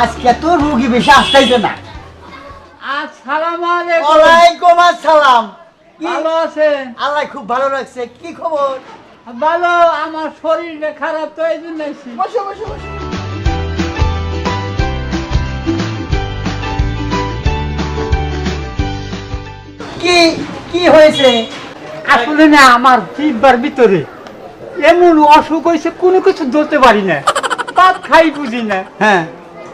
আজকে তো রোগী বেশি আসতেছে না। আসসালামু আলাইকুম। ওয়ালাইকুম আসসালাম। ভালো আছেন? আল্লাহ খুব ভালো রাখছে। কি খবর? ভালো। আমার শরীরটা খারাপ তো এই জন্য আইছি। বসো বসো বসো। কি কি হয়েছে? আসলে না আমার জিহ্বার ভিতরে এমন অসুখ হয়েছে কোনো কিছু ধরতে পারি না। ভাত খাই বুঝি না, হ্যাঁ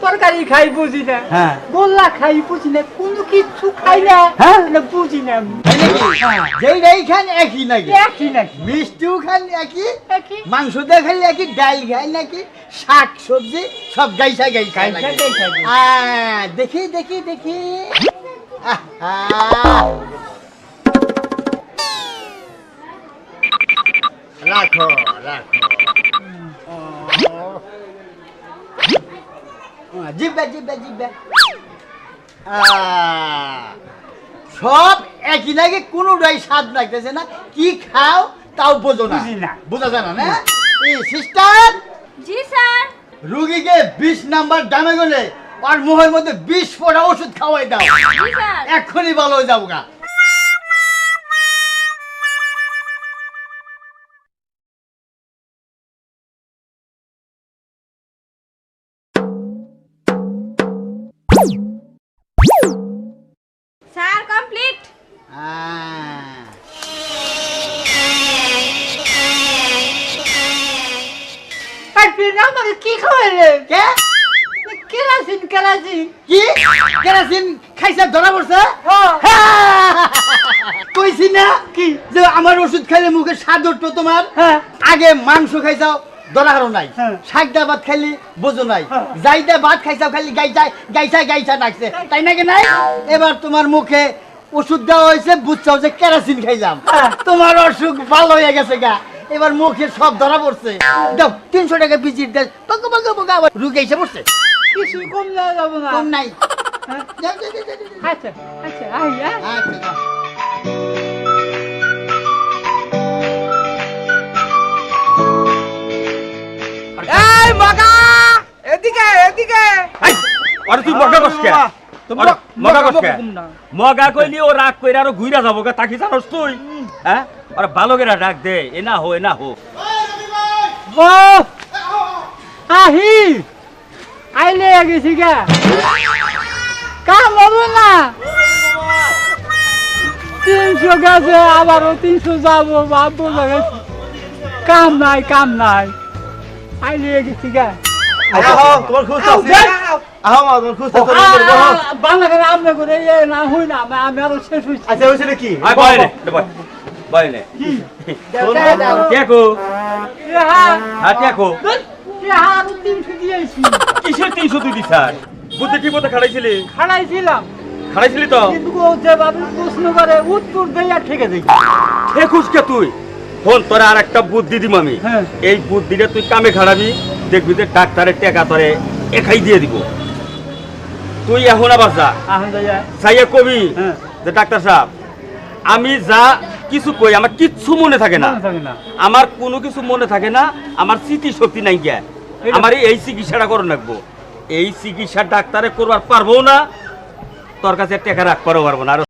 তরকারি খাই বুঝি না, হ্যাঁ। গোল্লা খাই বুঝি না, কোনো কিছু খাই না, হ্যাঁ? না বুঝি না। তাই নাকি? যেই খান একই নাকি? একই নাকি? মিষ্টিও খান একই, একই। মাংস দিয়ে খাই একই, ডাল খাই নাকি, শাক সবজি সব গাইসা গাইসা গাইসা গাইসা গাইসা। দেখি দেখি দেখি। রাখো রাখো। জিব্বা জিব্বা জিব্বা। সব একই নাকি, কোনোটাই স্বাদ লাগতেছে না। কি খাও তাও বোঝো না, বুঝি না। বোঝা যায় না। এই সিস্টার, জি স্যার। রুগীকে 20 নাম্বার ডামে গেলে আর মুখের মধ্যে 20 ফোঁটা ওষুধ খাওয়াই দাও, জি স্যার। এক্ষুনি ভালো হয়ে যাবো গা। Sir complete. আমাকে কি খাওয়াইলে? কে কেরাসিন কেরাসিন। কি কেরাসিন খাইছে ধরা পড়ছে? কইছি না কি? যে আমার ওষুধ খাইলে মুখে স্বাদ উঠতো তোমার। হ্যাঁ। আগে মাংস খাইছাও ধরা হারো নাই, হ্যাঁ। শাকদা ভাত খাইলি বোঝো নাই, হ্যাঁ। যাইদা ভাত খাইছাও খালি গাইছা গাইছা গাইছা ডাকছে, তাই নাকি নাই? এবার তোমার মুখে ওষুধ দেওয়া হয়েছে, বুঝছাও যে কেরাসিন খাইলাম, হ্যাঁ। তোমার অসুখ ভালো হয়ে গেছে গা। এবার মুখে সব ধরা পড়ছে। দাও 300 টাকা ভিজিট দেয়, বকা বকা বকা আবার রুগী এসে পড়ছে। কিছু কম দেওয়া যাবো না। কম নাই। হ্যাঁ? যাও, যাও, যাও, যাও, যাও। আচ্ছা আচ্ছা আই হ্যাঁ। আচ্ছা যাও। এই মগা এদিকে এদিকে আরে তুই মগা কসকে তোমরা মগা কসকে না। মগা কইলি ও রাগ কইরা আরো ঘুইরা যাবো গা, তাকি জানোস তুই? হ্যাঁ, আরে ভালো করে ডাক দে, এ না হো এ না হো। ও আহি আইলে গেছি গা, কাম হবে না। 300 গেছে, আবারও 300 যাবো, ভাববো গেছি, কাম নাই কাম নাই, আইলে গেছি গা। তোমার খুঁজ বাংলা করে আপনি করে না হই না, আমি আরো শেষ হয়েছি। আচ্ছা হয়েছে কি আয় বয় নে, বয় বয় নে। দেখো হ্যাঁ দেখো আরো 300 দিয়েছি, কিসের 300 তুই দিছ? বুদ্ধি ঠিক মতো খাড়াইছিলি? খাড়াইছিলাম, খাড়াইছিলি তো? কিন্তু ও যেভাবে প্রশ্ন করে উত্তর দেই আর ঠেকে দেই। দেখুস কে তুই? ফোন তোরা আর একটা বুদ্ধি দিম আমি। হ্যাঁ। এই বুদ্ধিটা তুই কামে খাড়াবি, দেখবি যে ডাক্তারের টাকা তোরে একাই দিয়ে দিব। তুই এখন আবার যা, আহন দয়া সাইয়া কবি হ্যাঁ। যে ডাক্তার সাহেব আমি যা কিছু কই আমার কিচ্ছু মনে থাকে না, মনে থাকে না। আমার কোনো কিছু মনে থাকে না, আমার স্মৃতি শক্তি নাই গিয়া। এটা- আমার এই চিকিৎসাটা করো রাখবো, এই চিকিৎসা ডাক্তারে করবার পারবো না, তোর কাছে টাকা রাখ পারবো না। আর